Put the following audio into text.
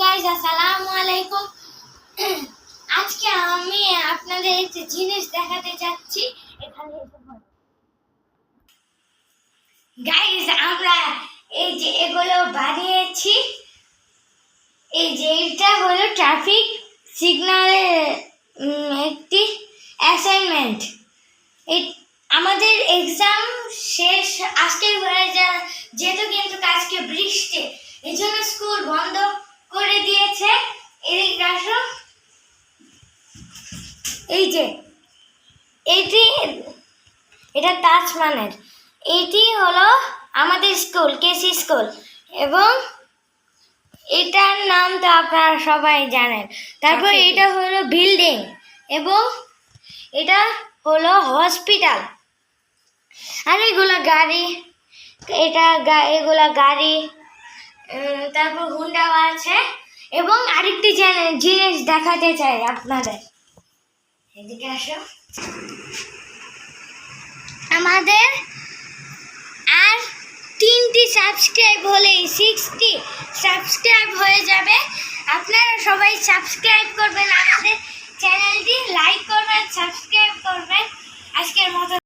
Guys, আসসালামু আলাইকুম। আজকে আমি আপনাদের একটা জিনিস দেখাতে যাচ্ছি। এখানে গাইস, আমরা এই যে এগুলো বানিয়েছি। এই যে এটা হলো ট্রাফিক সিগন্যালের একটি অ্যাসাইনমেন্ট। এই আমাদের এক্সাম শেষ আজকে হয়ে যেহেতু কিন্তু আজকে বৃষ্টি, এই জন্য স্কুল বন্ধ করে দিয়েছে। এই যে এটা তাজমানের, এটি হলো আমাদের স্কুল, কেসি স্কুল, এবং এটার নাম তো আপনারা সবাই জানেন। তারপর এটা হলো বিল্ডিং, এবং এটা হলো হসপিটাল। আর এগুলা গাড়ি, এগুলা গাড়ি, তারপর হুন্ডাও আছে। এবং আরেকটি জিনিস দেখাতে চাই আপনাদের, এদিকে আসো। আমাদের আর 3টি সাবস্ক্রাইব হলেই 60 সাবস্ক্রাইব হয়ে যাবে। আপনারা সবাই সাবস্ক্রাইব করবেন, আমাদের চ্যানেলটি লাইক করবেন, সাবস্ক্রাইব করবেন। আজকের মতো